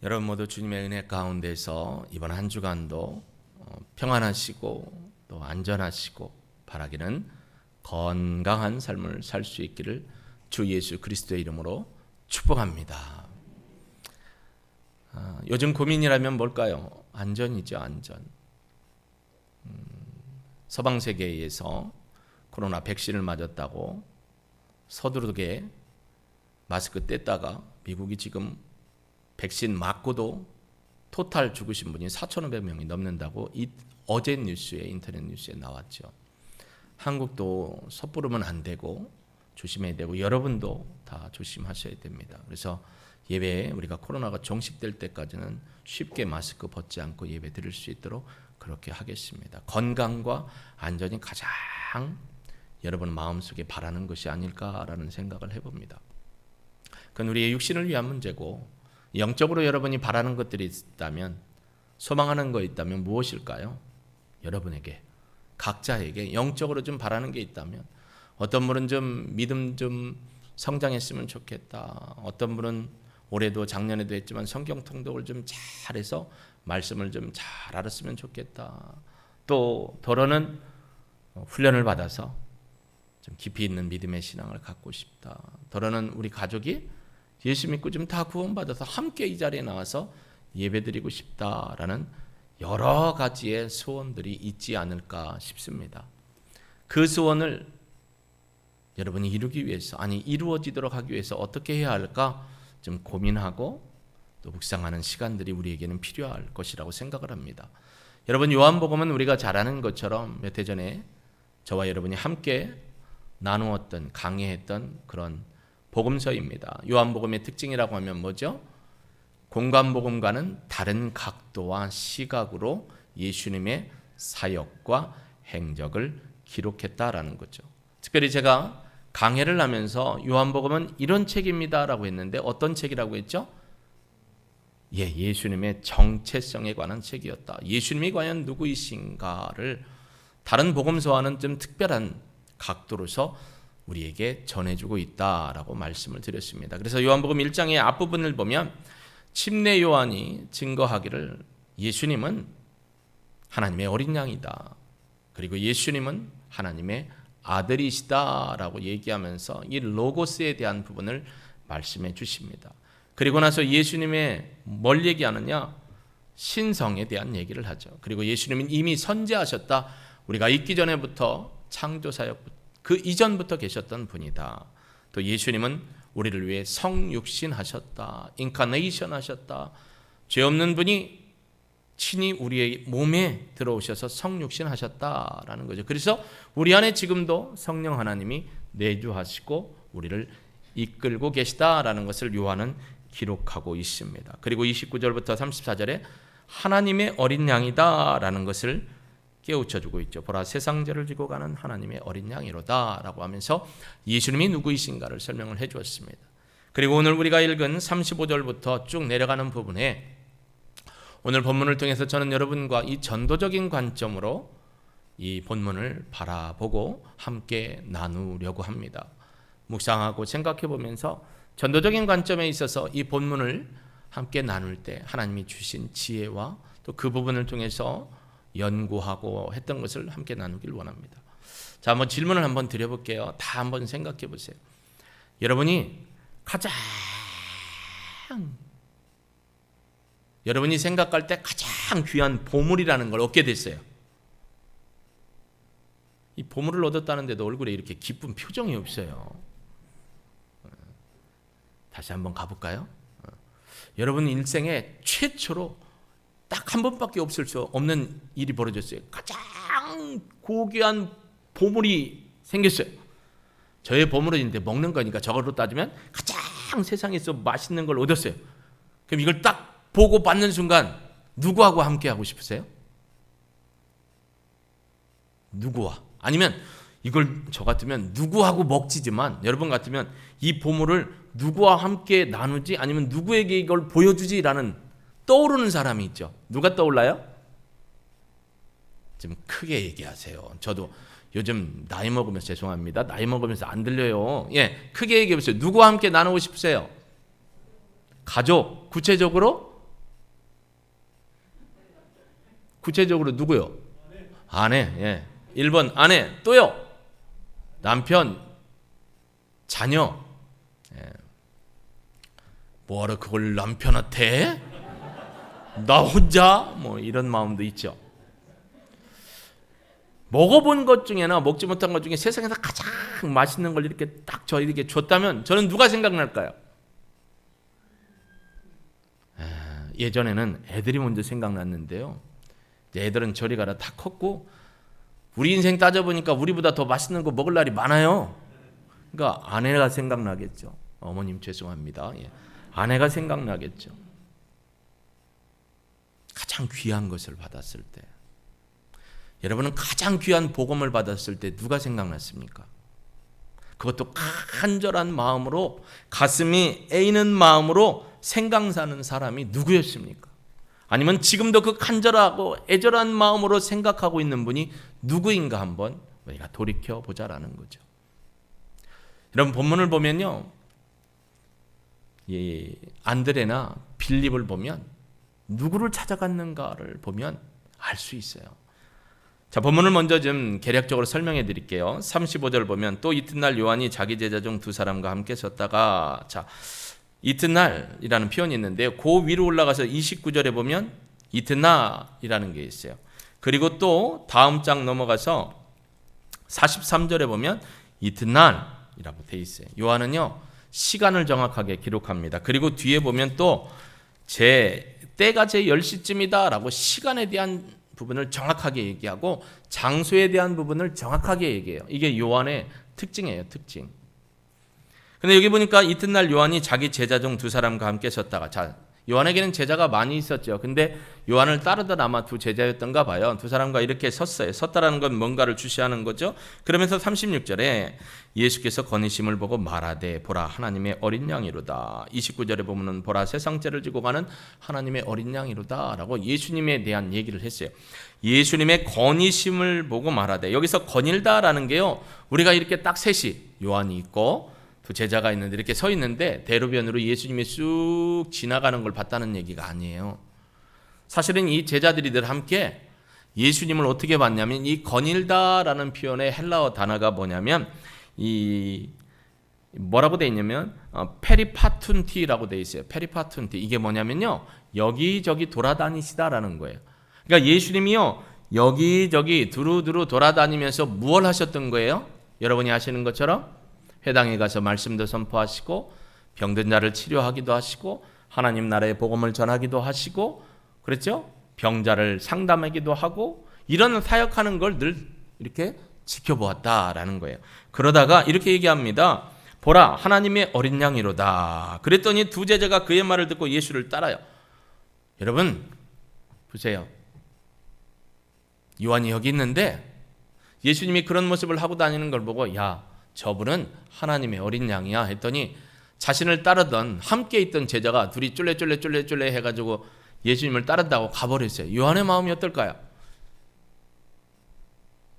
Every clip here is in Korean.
여러분 모두 주님의 은혜 가운데서 이번 한 주간도 평안하시고 또 안전하시고 바라기는 건강한 삶을 살 수 있기를 주 예수 그리스도의 이름으로 축복합니다. 요즘 고민이라면 뭘까요? 안전이죠, 안전. 서방 세계에서 코로나 백신을 맞았다고 서두르게 마스크 뗐다가 미국이 지금 백신 맞고도 토탈 죽으신 분이 4,500명이 넘는다고 어제 뉴스에 인터넷 뉴스에 나왔죠. 한국도 섣부르면 안 되고 조심해야 되고 여러분도 다 조심하셔야 됩니다. 그래서 예배에 우리가 코로나가 종식될 때까지는 쉽게 마스크 벗지 않고 예배 드릴 수 있도록 그렇게 하겠습니다. 건강과 안전이 가장 여러분 마음속에 바라는 것이 아닐까라는 생각을 해봅니다. 그건 우리의 육신을 위한 문제고 영적으로 여러분이 바라는 것들이 있다면 소망하는 거 있다면 무엇일까요? 여러분에게 각자에게 영적으로 좀 바라는 게 있다면 어떤 분은 좀 믿음 좀 성장했으면 좋겠다. 어떤 분은 올해도 작년에도 했지만 성경 통독을 좀 잘해서 말씀을 좀 잘 알았으면 좋겠다. 또 더러는 훈련을 받아서 좀 깊이 있는 믿음의 신앙을 갖고 싶다. 더러는 우리 가족이 예수 믿고 좀 다 구원받아서 함께 이 자리에 나와서 예배드리고 싶다라는 여러 가지의 소원들이 있지 않을까 싶습니다. 그 소원을 여러분이 이루기 위해서 이루어지도록 하기 위해서 어떻게 해야 할까 좀 고민하고 또 묵상하는 시간들이 우리에게는 필요할 것이라고 생각을 합니다. 여러분 요한복음은 우리가 잘 아는 것처럼 몇 해 전에 저와 여러분이 함께 나누었던 강의했던 그런 복음서입니다. 요한복음의 특징이라고 하면 뭐죠? 공관복음과는 다른 각도와 시각으로 예수님의 사역과 행적을 기록했다라는 거죠. 특별히 제가 강해를 하면서 요한복음은 이런 책입니다라고 했는데 어떤 책이라고 했죠? 예수님의 정체성에 관한 책이었다. 예수님이 과연 누구이신가를 다른 복음서와는 좀 특별한 각도로서 우리에게 전해주고 있다라고 말씀을 드렸습니다. 그래서 요한복음 1장의 앞부분을 보면 침례 요한이 증거하기를 예수님은 하나님의 어린 양이다. 그리고 예수님은 하나님의 아들이시다라고 얘기하면서 이 로고스에 대한 부분을 말씀해 주십니다. 그리고 나서 예수님의 뭘 얘기하느냐? 신성에 대한 얘기를 하죠. 그리고 예수님은 이미 선지하셨다. 우리가 있기 전에부터 창조사역부터 그 이전부터 계셨던 분이다. 또 예수님은 우리를 위해 성육신 하셨다. 인카네이션 하셨다. 죄 없는 분이 친히 우리의 몸에 들어오셔서 성육신 하셨다라는 거죠. 그래서 우리 안에 지금도 성령 하나님이 내주하시고 우리를 이끌고 계시다라는 것을 요한은 기록하고 있습니다. 그리고 29절부터 34절에 하나님의 어린 양이다라는 것을 깨우쳐주고 있죠. 보라 세상죄를 지고 가는 하나님의 어린 양이로다 라고 하면서 예수님이 누구이신가를 설명을 해주었습니다. 그리고 오늘 우리가 읽은 35절부터 쭉 내려가는 부분에 오늘 본문을 통해서 저는 여러분과 이 전도적인 관점으로 이 본문을 바라보고 함께 나누려고 합니다. 묵상하고 생각해 보면서 전도적인 관점에 있어서 이 본문을 함께 나눌 때 하나님이 주신 지혜와 또 그 부분을 통해서 연구하고 했던 것을 함께 나누길 원합니다. 자, 한번 질문을 한번 드려볼게요. 다 한번 생각해 보세요. 여러분이 생각할 때 가장 귀한 보물이라는 걸 얻게 됐어요. 이 보물을 얻었다는데도 얼굴에 이렇게 기쁜 표정이 없어요. 다시 한번 가볼까요? 여러분 일생에 최초로 딱 한 번밖에 없을 수 없는 일이 벌어졌어요. 가장 고귀한 보물이 생겼어요. 저의 보물은 이제 먹는 거니까 저걸로 따지면 가장 세상에서 맛있는 걸 얻었어요. 그럼 이걸 딱 보고 받는 순간 누구하고 함께 하고 싶으세요? 누구와? 아니면 이걸 저 같으면 누구하고 먹지지만 여러분 같으면 이 보물을 누구와 함께 나누지 아니면 누구에게 이걸 보여주지라는 떠오르는 사람이 있죠. 누가 떠올라요? 좀 크게 얘기하세요. 저도 요즘 나이 먹으면서 죄송합니다. 나이 먹으면서 안 들려요. 크게 얘기해 보세요. 누구와 함께 나누고 싶으세요? 가족, 구체적으로 구체적으로 누구요? 아내. 예. 1번 아내. 또요? 남편, 자녀. 예. 뭐하러 그걸 남편한테? 나 혼자? 뭐 이런 마음도 있죠. 먹어본 것 중에나 먹지 못한 것 중에 세상에서 가장 맛있는 걸 이렇게 딱 저에게 줬다면 저는 누가 생각날까요? 예전에는 애들이 먼저 생각났는데요. 애들은 저리 가라 다 컸고 우리 인생 따져보니까 우리보다 더 맛있는 거 먹을 날이 많아요. 그러니까 아내가 생각나겠죠. 어머님 죄송합니다. 예. 아내가 생각나겠죠. 가장 귀한 것을 받았을 때, 여러분은 가장 귀한 복음을 받았을 때 누가 생각났습니까? 그것도 간절한 마음으로, 가슴이 애이는 마음으로 생각나는 사람이 누구였습니까? 아니면 지금도 그 간절하고 애절한 마음으로 생각하고 있는 분이 누구인가 한번 우리가 돌이켜보자라는 거죠. 여러분 본문을 보면요, 이 안드레나 빌립을 보면 누구를 찾아갔는가를 보면 알 수 있어요. 자, 본문을 먼저 좀 개략적으로 설명해 드릴게요. 35절 보면 또 이튿날 요한이 자기 제자 중 두 사람과 함께 섰다가, 자, 이튿날이라는 표현이 있는데요. 그 위로 올라가서 29절에 보면 이튿날이라는 게 있어요. 그리고 또 다음 장 넘어가서 43절에 보면 이튿날이라고 돼 있어요. 요한은요, 시간을 정확하게 기록합니다. 그리고 뒤에 보면 또 때가 제 10시쯤이다 라고 시간에 대한 부분을 정확하게 얘기하고 장소에 대한 부분을 정확하게 얘기해요. 이게 요한의 특징이에요. 특징. 근데 여기 보니까 이튿날 요한이 자기 제자 중 두 사람과 함께 섰다가, 자, 요한에게는 제자가 많이 있었죠. 근데 요한을 따르던 아마 두 제자였던가 봐요. 두 사람과 이렇게 섰어요. 섰다라는 건 뭔가를 주시하는 거죠. 그러면서 36절에 예수께서 거니심을 보고 말하되 보라 하나님의 어린 양이로다. 29절에 보면은 보라 세상 죄를 지고 가는 하나님의 어린 양이로다 라고 예수님에 대한 얘기를 했어요. 예수님의 거니심을 보고 말하되, 여기서 거닐다라는 게요, 우리가 이렇게 딱 셋이 요한이 있고 두 제자가 있는데 이렇게 서 있는데 대로변으로 예수님이 쑥 지나가는 걸 봤다는 얘기가 아니에요. 사실은 이 제자들이 늘 함께 예수님을 어떻게 봤냐면, 이 거닐다라는 표현의 헬라어 단어가 뭐냐면, 이 뭐라고 돼 있냐면 페리파툰티라고 돼 있어요. 페리파툰티. 이게 뭐냐면요, 여기저기 돌아다니시다라는 거예요. 그러니까 예수님이요, 여기저기 두루두루 돌아다니면서 무엇을 하셨던 거예요? 여러분이 아시는 것처럼 회당에 가서 말씀도 선포하시고 병든 자를 치료하기도 하시고 하나님 나라의 복음을 전하기도 하시고, 그렇죠? 병자를 상담하기도 하고, 이런 사역하는 걸 늘 이렇게 지켜보았다라는 거예요. 그러다가 이렇게 얘기합니다. 보라 하나님의 어린 양이로다. 그랬더니 두 제자가 그의 말을 듣고 예수를 따라요. 여러분 보세요. 요한이 여기 있는데 예수님이 그런 모습을 하고 다니는 걸 보고, 야, 저분은 하나님의 어린 양이야 했더니 자신을 따르던 함께 있던 제자가 둘이 쫄래 해가지고 예수님을 따른다고 가버렸어요. 요한의 마음이 어떨까요?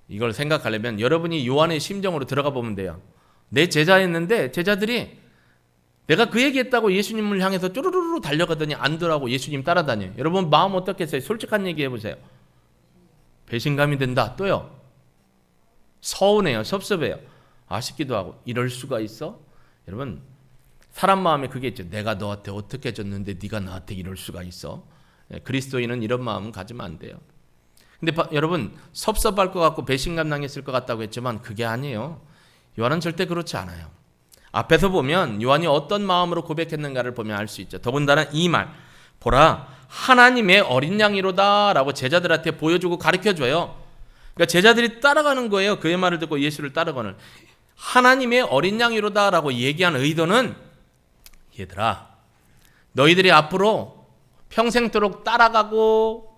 이걸 생각하려면 여러분이 요한의 심정으로 들어가 보면 돼요. 내 제자였는데 제자들이 내가 그 얘기했다고 예수님을 향해서 쪼르르르 달려가더니 안 들어가고 예수님 따라다녀요. 여러분 마음 어떻겠어요? 솔직한 얘기 해보세요. 배신감이 든다. 또요, 서운해요. 섭섭해요. 아쉽기도 하고. 이럴 수가 있어? 여러분 사람 마음에 그게 있죠. 내가 너한테 어떻게 줬는데 네가 나한테 이럴 수가 있어? 그리스도인은 이런 마음은 가지면 안 돼요. 근데 여러분 섭섭할 것 같고 배신감 당했을 것 같다고 했지만 그게 아니에요. 요한은 절대 그렇지 않아요. 앞에서 보면 요한이 어떤 마음으로 고백했는가를 보면 알 수 있죠. 더군다나 이 말, 보라 하나님의 어린 양이로다 라고 제자들한테 보여주고 가르쳐줘요. 그러니까 제자들이 따라가는 거예요. 그의 말을 듣고 예수를 따르거늘. 하나님의 어린 양이로다 라고 얘기한 의도는, 얘들아 너희들이 앞으로 평생도록 따라가고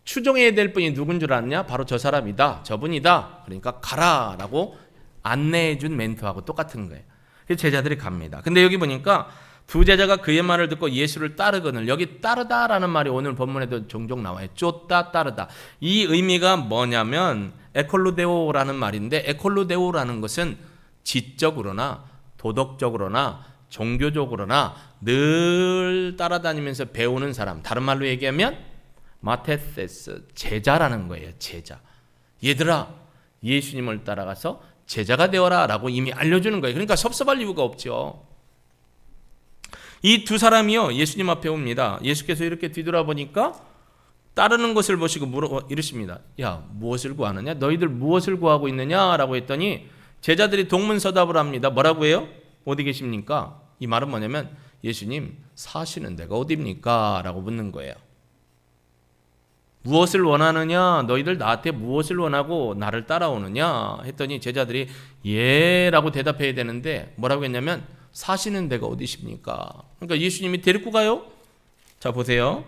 추종해야 될 분이 누군 줄 아느냐? 바로 저 사람이다, 저분이다. 그러니까 가라 라고 안내해준 멘트하고 똑같은 거예요. 그래서 제자들이 갑니다. 근데 여기 보니까 두 제자가 그의 말을 듣고 예수를 따르거늘, 여기 따르다라는 말이 오늘 본문에도 종종 나와요. 쫓다, 따르다. 이 의미가 뭐냐면 에콜루데오라는 말인데, 에콜루데오라는 것은 지적으로나 도덕적으로나 종교적으로나 늘 따라다니면서 배우는 사람, 다른 말로 얘기하면 마테세스, 제자라는 거예요. 제자. 얘들아, 예수님을 따라가서 제자가 되어라 라고 이미 알려주는 거예요. 그러니까 섭섭할 이유가 없죠. 이 두 사람이요, 예수님 앞에 옵니다. 예수께서 이렇게 뒤돌아보니까 따르는 것을 보시고 이르십니다. 야, 무엇을 구하느냐? 너희들 무엇을 구하고 있느냐? 라고 했더니 제자들이 동문서답을 합니다. 뭐라고 해요? 어디 계십니까? 이 말은 뭐냐면 예수님, 사시는 데가 어디입니까? 라고 묻는 거예요. 무엇을 원하느냐? 너희들 나한테 무엇을 원하고 나를 따라오느냐? 했더니 제자들이 예 라고 대답해야 되는데 뭐라고 했냐면 사시는 데가 어디십니까? 그러니까 예수님이 데리고 가요. 자, 보세요.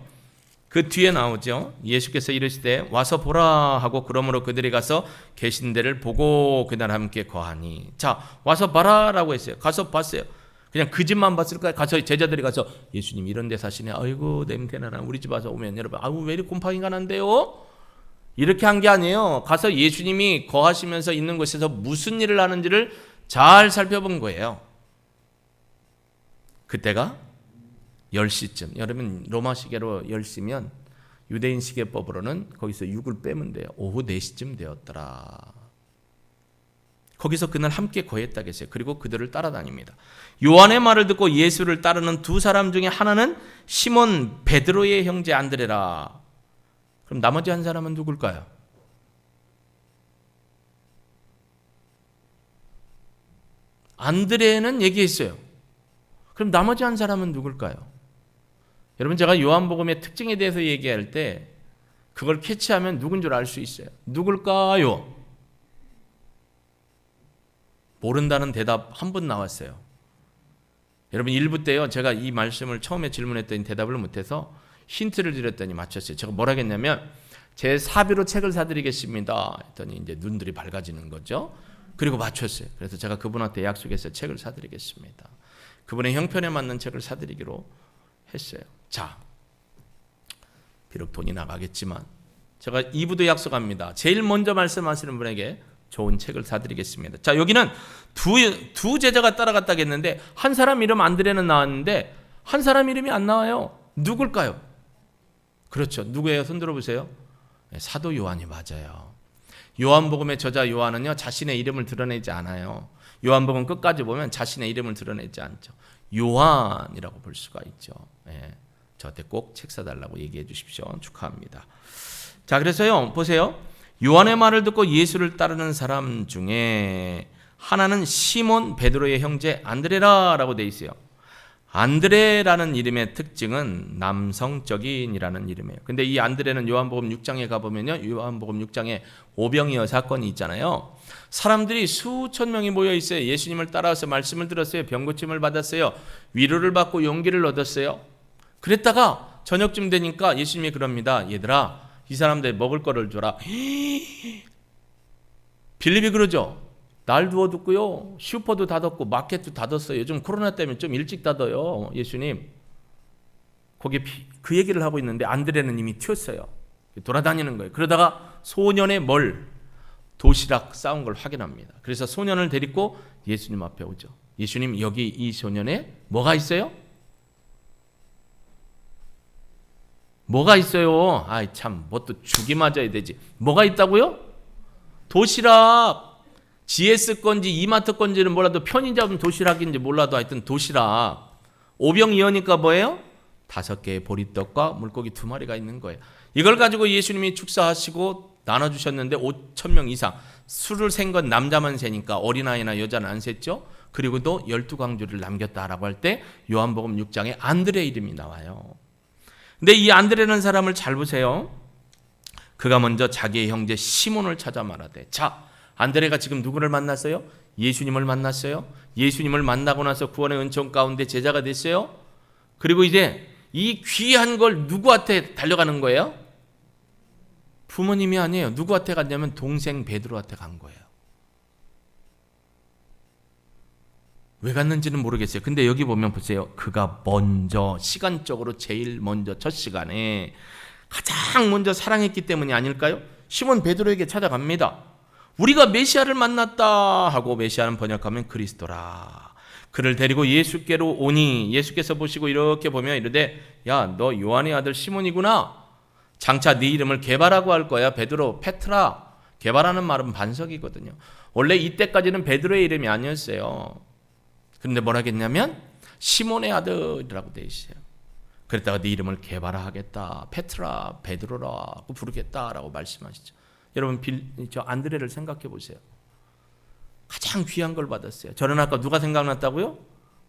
그 뒤에 나오죠. 예수께서 이르시되 와서 보라 하고 그러므로 그들이 가서 계신 데를 보고 그날 함께 거하니. 자, 와서 봐라 라고 했어요. 가서 봤어요. 그냥 그 집만 봤을까요? 가서 제자들이 가서 예수님 이런 데 사시네. 아이고 냄새나나. 우리 집 와서 오면 여러분 아우 왜 이렇게 곰팡이가 난대요? 이렇게 한 게 아니에요. 가서 예수님이 거하시면서 있는 곳에서 무슨 일을 하는지를 잘 살펴본 거예요. 그때가 10시쯤. 여러분 로마 시계로 10시면 유대인 시계법으로는 거기서 6을 빼면 돼요. 오후 4시쯤 되었더라. 거기서 그날 함께 거했다고 했어요. 그리고 그들을 따라다닙니다. 요한의 말을 듣고 예수를 따르는 두 사람 중에 하나는 시몬 베드로의 형제 안드레라. 그럼 나머지 한 사람은 누굴까요? 안드레는 얘기했어요. 그럼 나머지 한 사람은 누굴까요? 여러분 제가 요한복음의 특징에 대해서 얘기할 때 그걸 캐치하면 누군 줄 알 수 있어요. 누굴까요? 모른다는 대답 한 분 나왔어요. 여러분 1부 때요. 제가 이 말씀을 처음에 질문했더니 대답을 못해서 힌트를 드렸더니 맞췄어요. 제가 뭐라 했냐면 제 사비로 책을 사드리겠습니다. 했더니 이제 눈들이 밝아지는 거죠. 그리고 맞췄어요. 그래서 제가 그분한테 약속해서 책을 사드리겠습니다. 그분의 형편에 맞는 책을 사드리기로 했어요. 자, 비록 돈이 나가겠지만 제가 2부도 약속합니다. 제일 먼저 말씀하시는 분에게 좋은 책을 사드리겠습니다. 자, 여기는 두 제자가 따라갔다겠는데 한 사람 이름 안드레는 나왔는데 한 사람 이름이 안 나와요. 누굴까요? 그렇죠. 누구예요? 손 들어보세요. 사도 요한이 맞아요. 요한복음의 저자 요한은요 자신의 이름을 드러내지 않아요. 요한복음 끝까지 보면 자신의 이름을 드러내지 않죠. 요한이라고 볼 수가 있죠. 저한테 꼭 책 사달라고 얘기해 주십시오. 축하합니다. 자, 그래서요 보세요. 요한의 말을 듣고 예수를 따르는 사람 중에 하나는 시몬 베드로의 형제 안드레라라고 돼 있어요. 안드레라는 이름의 특징은 남성적인이라는 이름이에요. 근데 이 안드레는 요한복음 6장에 가보면요. 요한복음 6장에 오병이어 사건이 있잖아요. 사람들이 수천 명이 모여 있어요. 예수님을 따라와서 말씀을 들었어요. 병고침을 받았어요. 위로를 받고 용기를 얻었어요. 그랬다가 저녁쯤 되니까 예수님이 그럽니다. 얘들아, 이 사람들 먹을 거를 줘라. 빌립이 그러죠. 날 두어뒀고요. 슈퍼도 닫았고 마켓도 닫았어요. 요즘 코로나 때문에 좀 일찍 닫아요. 예수님. 거기 그 얘기를 하고 있는데 안드레는 이미 튀었어요. 돌아다니는 거예요. 그러다가 소년의 도시락 싸운 걸 확인합니다. 그래서 소년을 데리고 예수님 앞에 오죠. 예수님, 여기 이 소년에 뭐가 있어요? 뭐가 있어요? 아이 참, 뭐 또 죽이 맞아야 되지. 뭐가 있다고요? 도시락. GS 건지 이마트 건지는 몰라도 편의점 도시락인지 몰라도 하여튼 도시락. 오병이어니까 뭐예요? 5개의 보리떡과 물고기 2마리가 있는 거예요. 이걸 가지고 예수님이 축사하시고 나눠주셨는데 5,000명 이상. 술을 센 건 남자만 세니까 어린아이나 여자는 안 셌죠. 그리고도 12광주를 남겼다라고 할 때 요한복음 6장에 안드레 이름이 나와요. 근데 이 안드레라는 사람을 잘 보세요. 그가 먼저 자기의 형제 시몬을 찾아 말하되, 자, 안드레가 지금 누구를 만났어요? 예수님을 만났어요. 예수님을 만나고 나서 구원의 은총 가운데 제자가 됐어요. 그리고 이제 이 귀한 걸 누구한테 달려가는 거예요? 부모님이 아니에요. 누구한테 갔냐면 동생 베드로한테 간 거예요. 왜 갔는지는 모르겠어요. 근데 여기 보면 보세요. 그가 먼저, 시간적으로 제일 먼저 첫 시간에 가장 먼저 사랑했기 때문이 아닐까요? 시몬 베드로에게 찾아갑니다. 우리가 메시아를 만났다 하고, 메시아는 번역하면 그리스도라. 그를 데리고 예수께로 오니 예수께서 보시고 이렇게 보며 이르되, 야, 너 요한의 아들 시몬이구나. 장차 네 이름을 게바라고 할 거야. 베드로, 페트라. 게바라는 말은 반석이거든요. 원래 이때까지는 베드로의 이름이 아니었어요. 그런데 뭐라 했냐면 시몬의 아들이라고 돼 있어요. 그랬다가 네 이름을 게바라 하겠다. 페트라, 베드로라고 부르겠다라고 말씀하시죠. 여러분 저 안드레를 생각해 보세요. 가장 귀한 걸 받았어요. 저는 아까 누가 생각났다고요?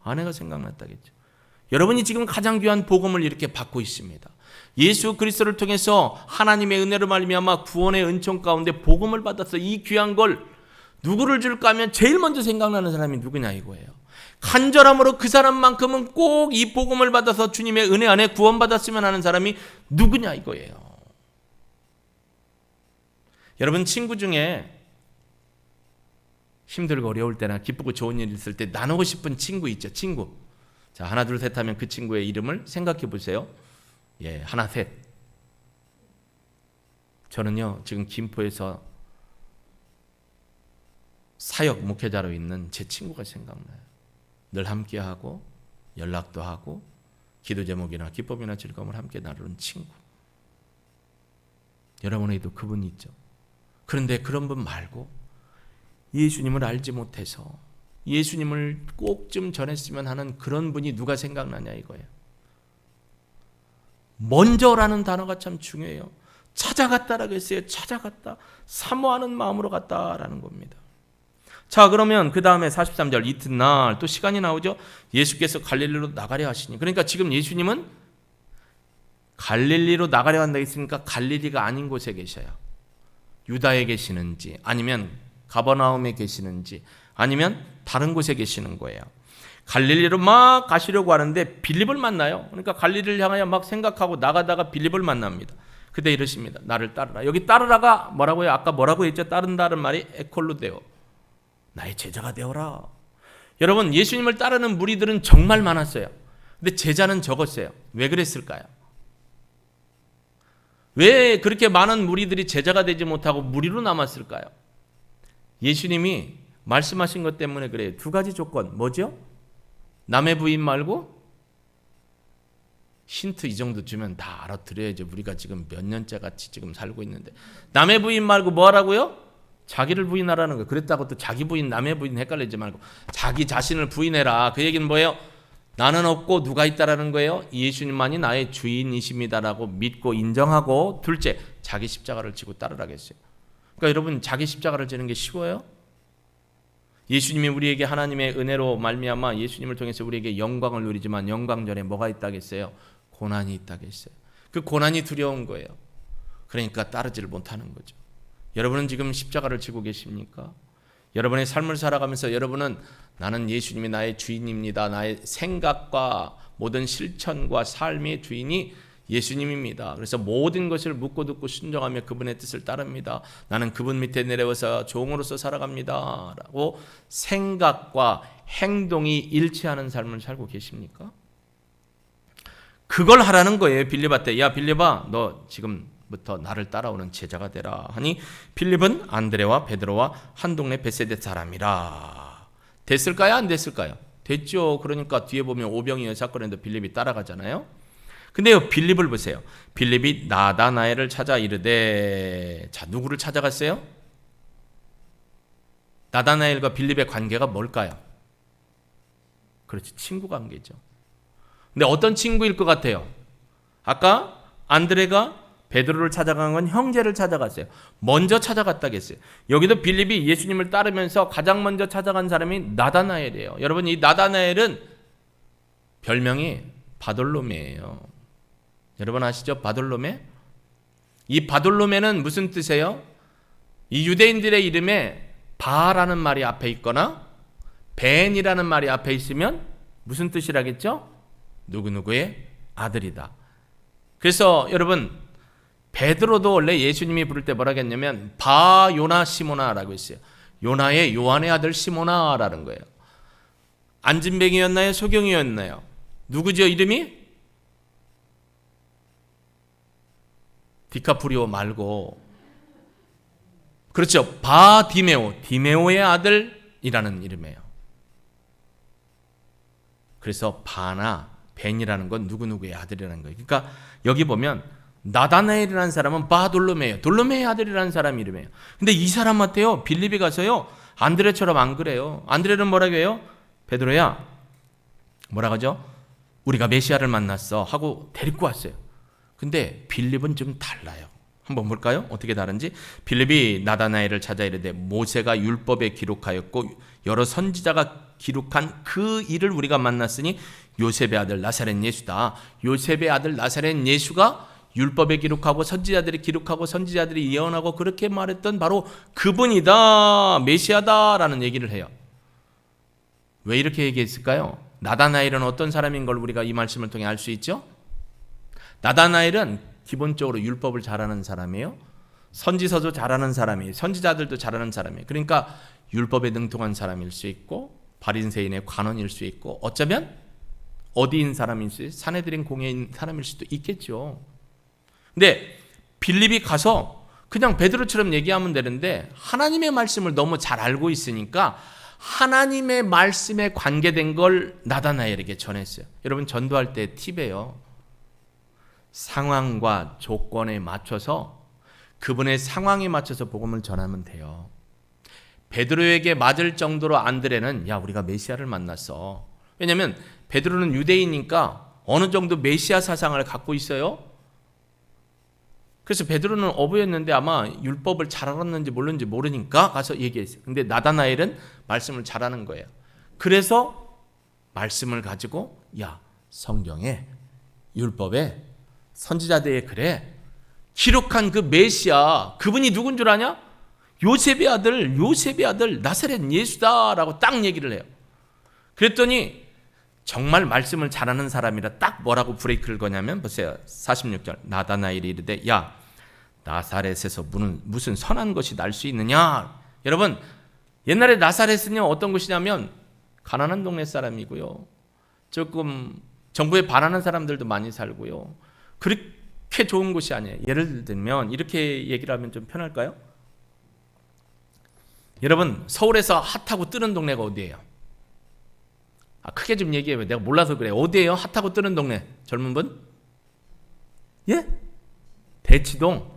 아내가 생각났다겠죠. 여러분이 지금 가장 귀한 복음을 이렇게 받고 있습니다. 예수 그리스도를 통해서 하나님의 은혜로 말미암아 구원의 은총 가운데 복음을 받아서 이 귀한 걸 누구를 줄까 하면 제일 먼저 생각나는 사람이 누구냐 이거예요. 간절함으로 그 사람만큼은 꼭 이 복음을 받아서 주님의 은혜 안에 구원받았으면 하는 사람이 누구냐 이거예요. 여러분 친구 중에 힘들고 어려울 때나 기쁘고 좋은 일 있을 때 나누고 싶은 친구 있죠. 친구. 자, 하나 둘 셋 하면 그 친구의 이름을 생각해 보세요. 예, 하나 셋. 저는요 지금 김포에서 사역 목회자로 있는 제 친구가 생각나요. 늘 함께하고 연락도 하고 기도 제목이나 기쁨이나 즐거움을 함께 나누는 친구. 여러분에게도 그분이 있죠. 그런데 그런 분 말고 예수님을 알지 못해서 예수님을 꼭 좀 전했으면 하는 그런 분이 누가 생각나냐 이거예요. 먼저라는 단어가 참 중요해요. 찾아갔다라고 했어요. 찾아갔다. 사모하는 마음으로 갔다라는 겁니다. 자, 그러면 그 다음에 43절 이튿날 또 시간이 나오죠. 예수께서 갈릴리로 나가려 하시니. 그러니까 지금 예수님은 갈릴리로 나가려 한다 했으니까 갈릴리가 아닌 곳에 계셔요. 유다에 계시는지 아니면 가버나움에 계시는지 아니면 다른 곳에 계시는 거예요. 갈릴리로 막 가시려고 하는데 빌립을 만나요. 그러니까 갈릴리를 향하여 막 생각하고 나가다가 빌립을 만납니다. 그때 이러십니다. 나를 따르라. 여기 따르라가 뭐라고요? 아까 뭐라고 했죠? 따른다는 말이 에콜로데오. 나의 제자가 되어라. 여러분 예수님을 따르는 무리들은 정말 많았어요. 근데 제자는 적었어요. 왜 그랬을까요? 왜 그렇게 많은 무리들이 제자가 되지 못하고 무리로 남았을까요? 예수님이 말씀하신 것 때문에 그래요. 두 가지 조건. 뭐죠? 남의 부인 말고 힌트 이 정도 주면 다 알아들어야죠. 우리가 지금 몇 년째 같이 지금 살고 있는데 남의 부인 말고 뭐 하라고요? 자기를 부인하라는 거예요. 그랬다고 또 자기 부인 남의 부인 헷갈리지 말고 자기 자신을 부인해라. 그 얘기는 뭐예요? 나는 없고 누가 있다라는 거예요? 예수님만이 나의 주인이십니다라고 믿고 인정하고 둘째 자기 십자가를 지고 따르라겠어요. 그러니까 여러분 자기 십자가를 지는 게 쉬워요? 예수님이 우리에게 하나님의 은혜로 말미암아 예수님을 통해서 우리에게 영광을 누리지만 영광 전에 뭐가 있다겠어요? 고난이 있다겠어요. 그 고난이 두려운 거예요. 그러니까 따르지를 못하는 거죠. 여러분은 지금 십자가를 지고 계십니까? 여러분의 삶을 살아가면서 여러분은 나는 예수님이 나의 주인입니다. 나의 생각과 모든 실천과 삶의 주인이 예수님입니다. 그래서 모든 것을 묻고 듣고 순종하며 그분의 뜻을 따릅니다. 나는 그분 밑에 내려와서 종으로서 살아갑니다. 라고 생각과 행동이 일치하는 삶을 살고 계십니까? 그걸 하라는 거예요. 빌립한테. 야 빌립아 너 지금부터 나를 따라오는 제자가 되라 하니 빌립은 안드레와 베드로와 한 동네 베세데 사람이라. 됐을까요? 안 됐을까요? 됐죠. 그러니까 뒤에 보면 오병이어 사건에도 빌립이 따라가잖아요. 근데요 빌립을 보세요. 빌립이 나다나엘을 찾아 이르되. 자 누구를 찾아갔어요? 나다나엘과 빌립의 관계가 뭘까요? 그렇지 친구 관계죠. 근데 어떤 친구일 것 같아요? 아까 안드레가 베드로를 찾아간 건 형제를 찾아갔어요. 먼저 찾아갔다겠어요. 여기도 빌립이 예수님을 따르면서 가장 먼저 찾아간 사람이 나다나엘이에요. 여러분 이 나다나엘은 별명이 바돌로메예요. 여러분 아시죠? 바돌로메? 이 바돌로메는 무슨 뜻이에요? 이 유대인들의 이름에 바라는 말이 앞에 있거나 벤이라는 말이 앞에 있으면 무슨 뜻이라겠죠? 누구누구의 아들이다. 그래서 여러분 베드로도 원래 예수님이 부를 때 뭐라고 했냐면 바 요나 시모나라고 했어요. 요나의 요한의 아들 시모나라는 거예요. 안진뱅이였나요? 소경이었나요? 누구죠 이름이? 디카프리오 말고 그렇죠. 바디메오, 디메오의 아들이라는 이름이에요. 그래서 바나 벤이라는 건 누구누구의 아들이라는 거예요. 그러니까 여기 보면 나다나엘이라는 사람은 바돌로메예요. 돌로메의 아들이라는 사람 이름이에요. 근데 이 사람한테요, 빌립이 가서요, 안드레처럼 안 그래요. 안드레는 뭐라고 해요? 베드로야, 뭐라고 하죠? 우리가 메시아를 만났어 하고 데리고 왔어요. 근데 빌립은 좀 달라요. 한번 볼까요? 어떻게 다른지. 빌립이 나다나엘을 찾아 이르되 모세가 율법에 기록하였고 여러 선지자가 기록한 그 일을 우리가 만났으니 요셉의 아들 나사렛 예수다. 요셉의 아들 나사렛 예수가 율법에 기록하고 선지자들이 기록하고 선지자들이 예언하고 그렇게 말했던 바로 그분이다, 메시아다라는 얘기를 해요. 왜 이렇게 얘기했을까요? 나다나엘은 어떤 사람인 걸 우리가 이 말씀을 통해 알 수 있죠? 나다나엘은 기본적으로 율법을 잘하는 사람이에요. 선지서도 잘하는 사람이에요. 선지자들도 잘하는 사람이에요. 그러니까 율법에 능통한 사람일 수 있고 바리새인의 관원일 수 있고 어쩌면 어디인 사람일 수 있고 사내들인 공예인 사람일 수도 있겠죠. 근데 빌립이 가서 그냥 베드로처럼 얘기하면 되는데 하나님의 말씀을 너무 잘 알고 있으니까 하나님의 말씀에 관계된 걸 나다나엘에게 전했어요. 여러분, 전도할 때 팁이에요. 상황과 조건에 맞춰서 그분의 상황에 맞춰서 복음을 전하면 돼요. 베드로에게 맞을 정도로 안드레는 야, 우리가 메시아를 만났어. 왜냐하면 베드로는 유대인이니까 어느 정도 메시아 사상을 갖고 있어요. 그래서 베드로는 어부였는데 아마 율법을 잘 알았는지 모르는지 모르니까 가서 얘기했어요. 근데 나다나엘은 말씀을 잘하는 거예요. 그래서 말씀을 가지고 야, 성경에 율법에 선지자들의 글에 기록한 그 메시아, 그분이 누군 줄 아냐? 요셉의 아들 나사렛 예수다라고 딱 얘기를 해요. 그랬더니 정말 말씀을 잘하는 사람이라 딱 뭐라고 브레이크를 거냐면 보세요. 46절 나다나엘이 이르되 야, 나사렛에서 무슨 선한 것이 날 수 있느냐? 여러분, 옛날에 나사렛은요 어떤 곳이냐면 가난한 동네 사람이고요, 조금 정부에 반하는 사람들도 많이 살고요, 그렇게 좋은 곳이 아니에요. 예를 들면 이렇게 얘기를 하면 좀 편할까요? 여러분, 서울에서 핫하고 뜨는 동네가 어디예요? 크게 좀 얘기해요. 내가 몰라서 그래. 어디예요? 핫하고 뜨는 동네. 젊은 분? 예? 대치동.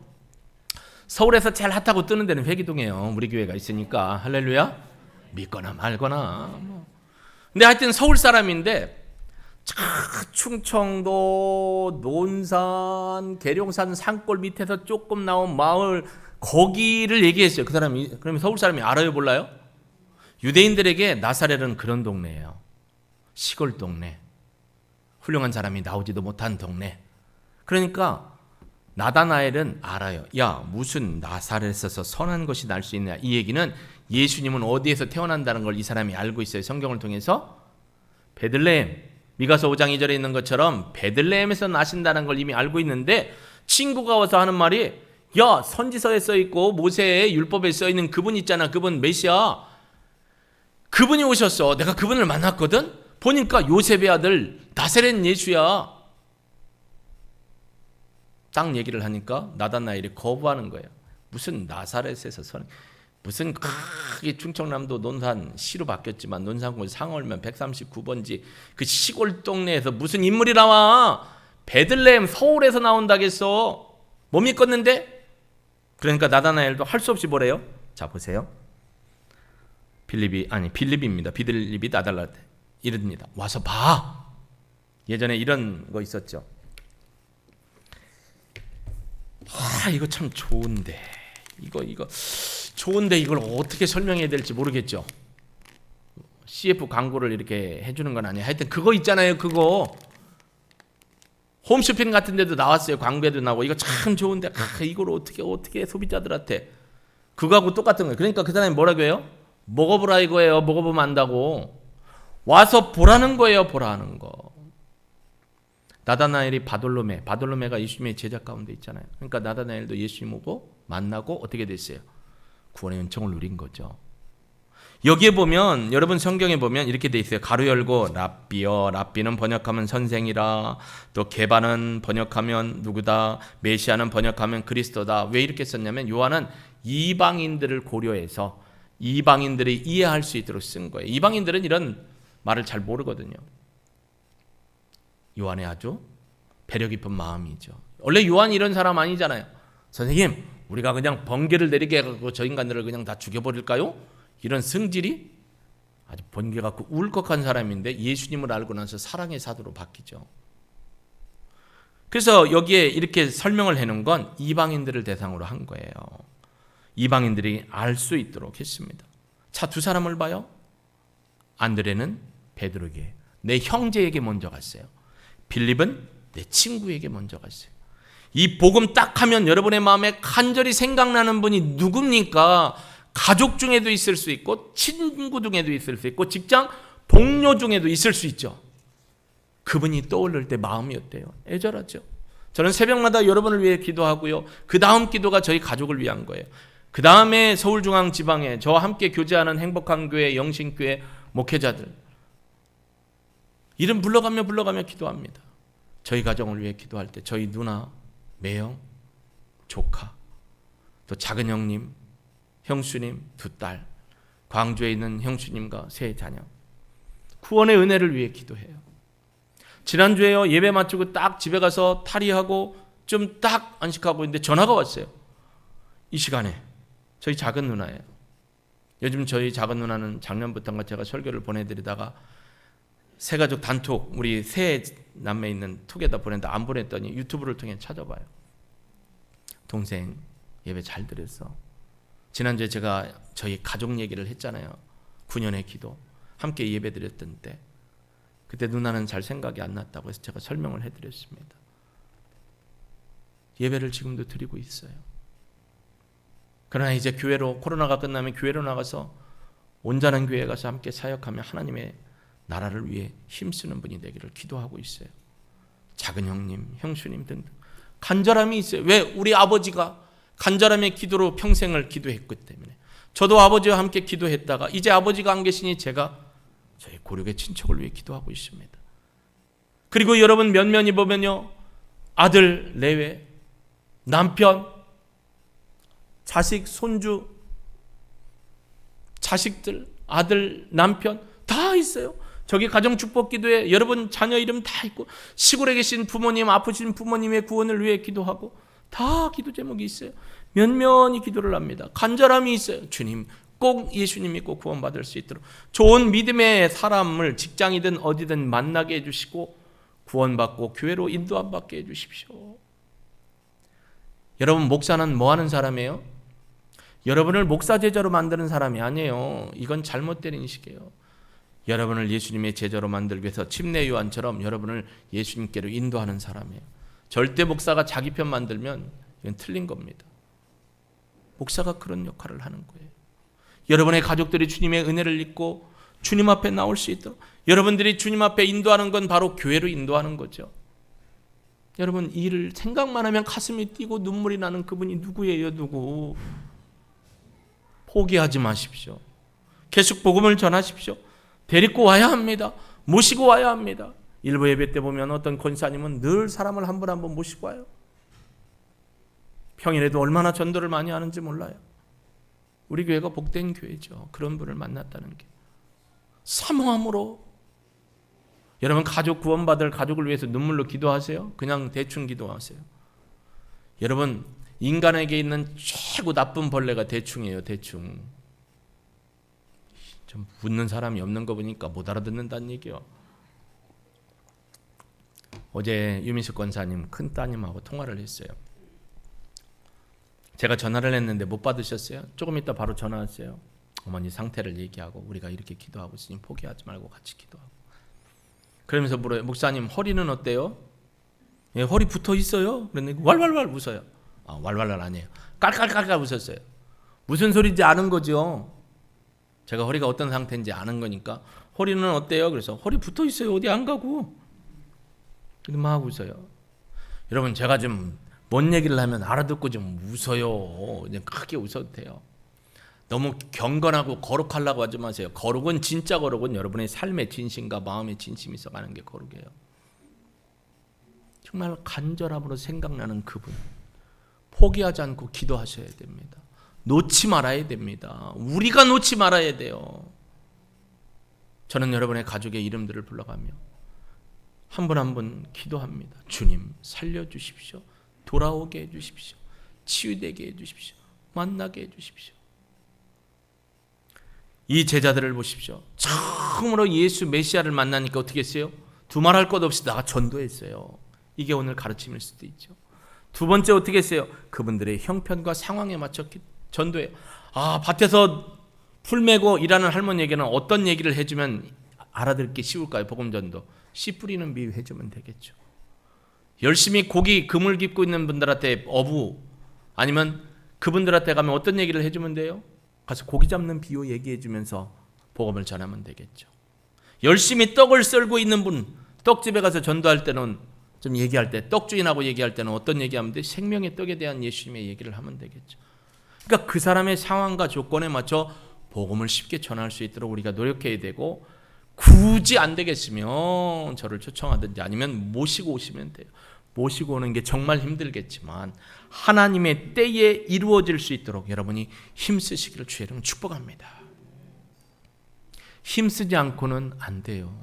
서울에서 제일 핫하고 뜨는 데는 회기동이에요. 우리 교회가 있으니까. 할렐루야. 믿거나 말거나. 근데 하여튼 서울 사람인데 충청도 논산 계룡산 산골 밑에서 조금 나온 마을, 거기를 얘기했어요. 그 사람이. 그러면 서울 사람이 알아요, 몰라요? 유대인들에게 나사렛은 그런 동네예요. 시골 동네, 훌륭한 사람이 나오지도 못한 동네. 그러니까 나다나엘은 알아요. 야, 무슨 나사렛에서 선한 것이 날 수 있냐. 이 얘기는 예수님은 어디에서 태어난다는 걸 이 사람이 알고 있어요. 성경을 통해서. 베들레헴, 미가서 5장 2절에 있는 것처럼 베들레헴에서 나신다는 걸 이미 알고 있는데 친구가 와서 하는 말이 야, 선지서에 써있고 모세의 율법에 써있는 그분 있잖아, 그분 메시아, 그분이 오셨어. 내가 그분을 만났거든. 보니까 요셉의 아들 나사렛 예수야. 딱 얘기를 하니까 나다나엘이 거부하는 거예요. 무슨 나사렛에서 무슨 충청남도 논산 시로 바뀌었지만 논산군 상월면 139번지 그 시골 동네에서 무슨 인물이 나와? 베들레헴 서울에서 나온다겠어. 못 믿겠는데? 그러니까 나다나엘도 할 수 없이 뭐래요? 자, 보세요. 빌립입니다. 빌립이 나달라한테 이릅니다. 와서 봐. 예전에 이런 거 있었죠. 이거 참 좋은데 이거 좋은데 이걸 어떻게 설명해야 될지 모르겠죠. CF 광고를 이렇게 해주는 건 아니에요. 하여튼 그거 있잖아요. 그거 홈쇼핑 같은 데도 나왔어요. 광고에도 나오고. 이거 참 좋은데 이걸 어떻게 소비자들한테. 그거하고 똑같은 거예요. 그러니까 그 사람이 뭐라고 해요? 먹어보라 이거예요. 먹어보면 안다고. 와서 보라는 거예요. 보라는 거. 나다나엘이 바돌로메가 예수님의 제자 가운데 있잖아요. 그러니까 나다나엘도 예수님 오고 만나고 어떻게 됐어요? 구원의 은총을 누린 거죠. 여기에 보면, 여러분 성경에 보면 이렇게 돼 있어요. 가로 열고 랍비여, 랍비는 번역하면 선생이라, 또 게바는 번역하면 누구다, 메시아는 번역하면 그리스도다. 왜 이렇게 썼냐면 요한은 이방인들을 고려해서 이방인들이 이해할 수 있도록 쓴 거예요. 이방인들은 이런 말을 잘 모르거든요. 요한의 아주 배려 깊은 마음이죠. 원래 요한이 이런 사람 아니잖아요. 선생님, 우리가 그냥 번개를 내리게 해갖고 저 인간들을 그냥 다 죽여버릴까요? 이런 성질이 아주 번개 갖고 울컥한 사람인데 예수님을 알고 나서 사랑의 사도로 바뀌죠. 그래서 여기에 이렇게 설명을 해놓은 건 이방인들을 대상으로 한 거예요. 이방인들이 알 수 있도록 했습니다. 자, 두 사람을 봐요. 안드레는 베드로에게, 내 형제에게 먼저 갔어요. 빌립은 내 친구에게 먼저 갔어요. 이 복음 딱 하면 여러분의 마음에 간절히 생각나는 분이 누굽니까? 가족 중에도 있을 수 있고, 친구 중에도 있을 수 있고, 직장 동료 중에도 있을 수 있죠. 그분이 떠오를 때 마음이 어때요? 애절하죠. 저는 새벽마다 여러분을 위해 기도하고요. 그 다음 기도가 저희 가족을 위한 거예요. 그 다음에 서울중앙지방에 저와 함께 교제하는 행복한 교회, 영신교회 목회자들 이름 불러가며 기도합니다. 저희 가정을 위해 기도할 때 저희 누나, 매형, 조카, 또 작은 형님, 형수님, 두 딸, 광주에 있는 형수님과 세 자녀, 구원의 은혜를 위해 기도해요. 지난주에요, 예배 마치고 딱 집에 가서 탈의하고 좀 딱 안식하고 있는데 전화가 왔어요. 이 시간에 저희 작은 누나예요. 요즘 저희 작은 누나는 작년부터인가 제가 설교를 보내드리다가 새가족 단톡, 우리 세 남매 있는 톡에다 보냈는데 안 보냈더니 유튜브를 통해 찾아봐요. 동생 예배 잘 드렸어. 지난주에 제가 저희 가족 얘기를 했잖아요. 9년의 기도 함께 예배 드렸던 때 그때 누나는 잘 생각이 안 났다고 해서 제가 설명을 해드렸습니다. 예배를 지금도 드리고 있어요. 그러나 이제 교회로, 코로나가 끝나면 교회로 나가서 온전한 교회에 가서 함께 사역하며 하나님의 나라를 위해 힘쓰는 분이 되기를 기도하고 있어요. 작은 형님, 형수님 등등 간절함이 있어요. 왜? 우리 아버지가 간절함의 기도로 평생을 기도했기 때문에. 저도 아버지와 함께 기도했다가 이제 아버지가 안 계시니 제가 저희 고륙의 친척을 위해 기도하고 있습니다. 그리고 여러분 면면히 보면요, 아들 내외, 남편, 자식, 손주, 자식들, 아들, 남편 다 있어요. 저기 가정축복기도에 여러분 자녀 이름 다 있고, 시골에 계신 부모님, 아프신 부모님의 구원을 위해 기도하고 다 기도 제목이 있어요. 면면히 기도를 합니다. 간절함이 있어요. 주님, 꼭 예수님 믿고 구원받을 수 있도록 좋은 믿음의 사람을 직장이든 어디든 만나게 해주시고 구원받고 교회로 인도 받게 해주십시오. 여러분, 목사는 뭐 하는 사람이에요? 여러분을 목사 제자로 만드는 사람이 아니에요. 이건 잘못된 인식이에요. 여러분을 예수님의 제자로 만들기 위해서 침례 요한처럼 여러분을 예수님께로 인도하는 사람이에요. 절대 목사가 자기 편 만들면 이건 틀린 겁니다. 목사가 그런 역할을 하는 거예요. 여러분의 가족들이 주님의 은혜를 입고 주님 앞에 나올 수 있도록 여러분들이 주님 앞에 인도하는 건 바로 교회로 인도하는 거죠. 여러분, 이 일을 생각만 하면 가슴이 뛰고 눈물이 나는 그분이 누구예요? 누구? 포기하지 마십시오. 계속 복음을 전하십시오. 데리고 와야 합니다. 모시고 와야 합니다. 일부 예배 때 보면 어떤 권사님은 늘 사람을 한 분 한 분 모시고 와요. 평일에도 얼마나 전도를 많이 하는지 몰라요. 우리 교회가 복된 교회죠. 그런 분을 만났다는 게. 사모함으로. 여러분, 가족 구원받을 가족을 위해서 눈물로 기도하세요? 그냥 대충 기도하세요? 여러분, 인간에게 있는 최고 나쁜 벌레가 대충이에요. 대충. 좀 웃는 사람이 없는 거 보니까 못 알아듣는다는 얘기요. 어제 유민숙 권사님 큰 따님하고 통화를 했어요. 제가 전화를 했는데 못 받으셨어요? 조금 있다 바로 전화 왔어요. 어머니 상태를 얘기하고 우리가 이렇게 기도하고 있으니 포기하지 말고 같이 기도하고. 그러면서 물어요. 목사님, 허리는 어때요? 예, 허리 붙어 있어요. 그랬는데 왈왈왈 웃어요. 아, 왈왈왈 아니에요. 깔깔깔깔 웃었어요. 무슨 소리인지 아는 거죠. 제가 허리가 어떤 상태인지 아는 거니까 허리는 어때요? 그래서 허리 붙어 있어요. 어디 안 가고. 근데 막 웃어요. 여러분, 제가 좀 뭔 얘기를 하면 알아듣고 좀 웃어요. 그냥 크게 웃어도 돼요. 너무 경건하고 거룩하려고 하지 마세요. 거룩은, 진짜 거룩은 여러분의 삶의 진심과 마음의 진심이 있어가는 게 거룩이에요. 정말 간절함으로 생각나는 그분, 포기하지 않고 기도하셔야 됩니다. 놓지 말아야 됩니다. 우리가 놓지 말아야 돼요. 저는 여러분의 가족의 이름들을 불러가며 한 분 한 분 기도합니다. 주님 살려주십시오. 돌아오게 해주십시오. 치유되게 해주십시오. 만나게 해주십시오. 이 제자들을 보십시오. 처음으로 예수 메시아를 만나니까 어떻게 했어요? 두말할 것 없이 나가 전도했어요. 이게 오늘 가르침일 수도 있죠. 두 번째 어떻게 했어요? 그분들의 형편과 상황에 맞춰 전도해요. 밭에서 풀 메고 일하는 할머니에게는 어떤 얘기를 해주면 알아듣기 쉬울까요? 복음전도. 씨 뿌리는 비유 해주면 되겠죠. 열심히 고기 그물 깁고 있는 분들한테 어부 아니면 그분들한테 가면 어떤 얘기를 해주면 돼요? 가서 고기 잡는 비유 얘기해주면서 복음을 전하면 되겠죠. 열심히 떡을 썰고 있는 분, 떡집에 가서 전도할 때는 좀 얘기할 때 떡주인하고 얘기할 때는 어떤 얘기하면 돼? 생명의 떡에 대한 예수님의 얘기를 하면 되겠죠. 그러니까 그 사람의 상황과 조건에 맞춰 복음을 쉽게 전할 수 있도록 우리가 노력해야 되고, 굳이 안 되겠으면 저를 초청하든지 아니면 모시고 오시면 돼요. 모시고 오는 게 정말 힘들겠지만 하나님의 때에 이루어질 수 있도록 여러분이 힘쓰시기를 주의 이름으로 축복합니다. 힘쓰지 않고는 안 돼요.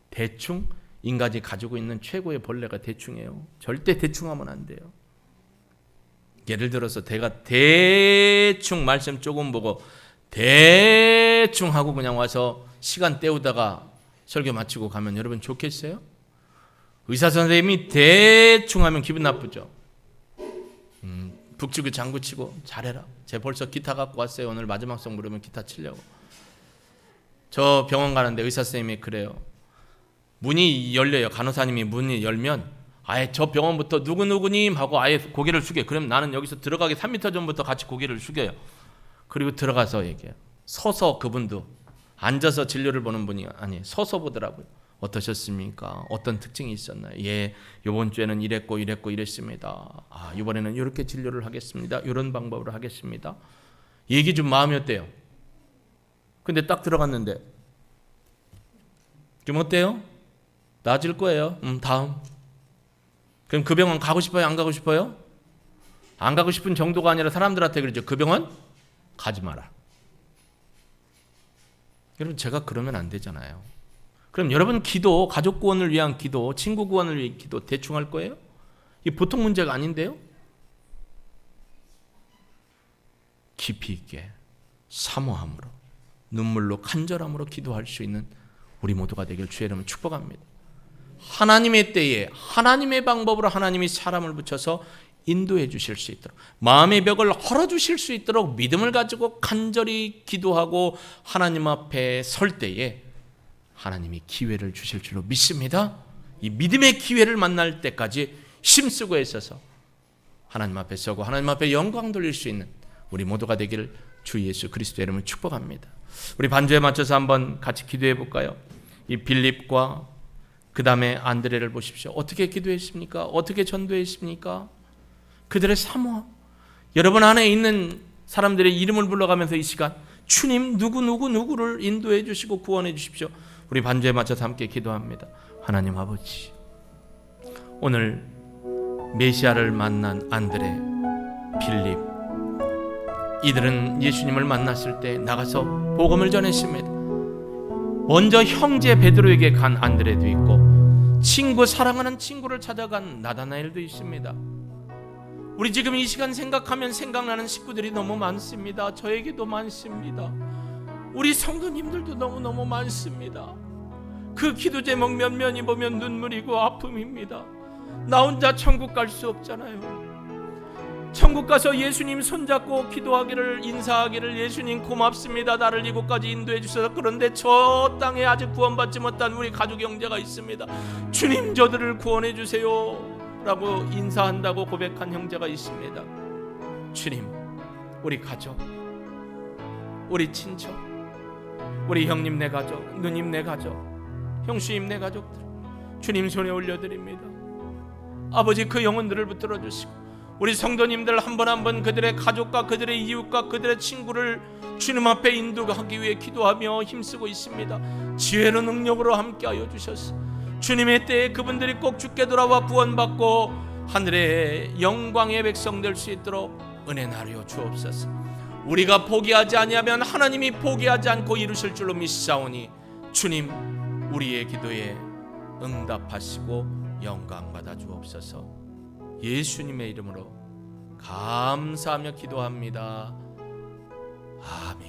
대충 인간이 가지고 있는 최고의 본래가 대충이에요. 절대 대충하면 안 돼요. 예를 들어서 내가 대충 말씀 조금 보고 대충 하고 그냥 와서 시간 때우다가 설교 마치고 가면 여러분 좋겠어요? 의사 선생님이 대충 하면 기분 나쁘죠. 북치고 장구치고 잘해라. 제 벌써 기타 갖고 왔어요. 오늘 마지막 송 부르면 기타 치려고. 저 병원 가는데 의사 선생님이 그래요. 문이 열려요. 간호사님이 문이 열면 아예 저 병원부터 누구누구님 하고 아예 고개를 숙여요. 그럼 나는 여기서 들어가기 3m 전부터 같이 고개를 숙여요. 그리고 들어가서 얘기해요. 서서 그분도 앉아서 진료를 보는 분이 아니에요. 서서 보더라고요. 어떠셨습니까? 어떤 특징이 있었나요? 예, 이번 주에는 이랬고 이랬습니다. 이번에는 이렇게 진료를 하겠습니다. 이런 방법으로 하겠습니다. 얘기 좀 마음이 어때요? 근데 딱 들어갔는데 좀 어때요? 나아질 거예요. 다음. 그럼 그 병원 가고 싶어요? 안 가고 싶어요? 안 가고 싶은 정도가 아니라 사람들한테 그러죠. 그 병원 가지 마라. 여러분 제가 그러면 안 되잖아요. 그럼 여러분 기도, 가족 구원을 위한 기도, 친구 구원을 위한 기도 대충 할 거예요? 이게 보통 문제가 아닌데요? 깊이 있게 사모함으로 눈물로 간절함으로 기도할 수 있는 우리 모두가 되길 주의 이름으로 축복합니다. 하나님의 때에 하나님의 방법으로 하나님이 사람을 붙여서 인도해 주실 수 있도록 마음의 벽을 헐어주실 수 있도록 믿음을 가지고 간절히 기도하고 하나님 앞에 설 때에 하나님이 기회를 주실 줄로 믿습니다. 이 믿음의 기회를 만날 때까지 힘쓰고 애써서 하나님 앞에 서고 하나님 앞에 영광 돌릴 수 있는 우리 모두가 되기를 주 예수 그리스도의 이름으로 축복합니다. 우리 반주에 맞춰서 한번 같이 기도해 볼까요? 이 빌립과 그 다음에 안드레를 보십시오. 어떻게 기도했습니까? 어떻게 전도했습니까? 그들의 사모함. 여러분 안에 있는 사람들의 이름을 불러가면서 이 시간 주님 누구를 인도해 주시고 구원해 주십시오. 우리 반주에 맞춰서 함께 기도합니다. 하나님 아버지, 오늘 메시아를 만난 안드레, 빌립, 이들은 예수님을 만났을 때 나가서 복음을 전했습니다. 먼저 형제 베드로에게 간 안드레도 있고 친구, 사랑하는 친구를 찾아간 나다나엘도 있습니다. 우리 지금 이 시간 생각하면 생각나는 식구들이 너무 많습니다. 저에게도 많습니다. 우리 성도님들도 너무너무 많습니다. 그 기도 제목 면면히 보면 눈물이고 아픔입니다. 나 혼자 천국 갈 수 없잖아요. 천국 가서 예수님 손잡고 기도하기를, 인사하기를, 예수님 고맙습니다, 나를 이곳까지 인도해 주셔서. 그런데 저 땅에 아직 구원받지 못한 우리 가족 형제가 있습니다. 주님 저들을 구원해 주세요 라고 인사한다고 고백한 형제가 있습니다. 주님, 우리 가족, 우리 친척, 우리 형님 내 가족, 누님 내 가족, 형수님 내 가족들 주님 손에 올려드립니다. 아버지, 그 영혼들을 붙들어 주시고 우리 성도님들 한 번 한 번 그들의 가족과 그들의 이웃과 그들의 친구를 주님 앞에 인도하기 위해 기도하며 힘쓰고 있습니다. 지혜로 능력으로 함께하여 주셔서 주님의 때에 그분들이 꼭 주께 돌아와 구원받고 하늘의 영광의 백성 될 수 있도록 은혜 나누어 주옵소서. 우리가 포기하지 아니하면 하나님이 포기하지 않고 이루실 줄로 믿사오니 주님, 우리의 기도에 응답하시고 영광 받아 주옵소서. 예수님의 이름으로 감사하며 기도합니다. 아멘.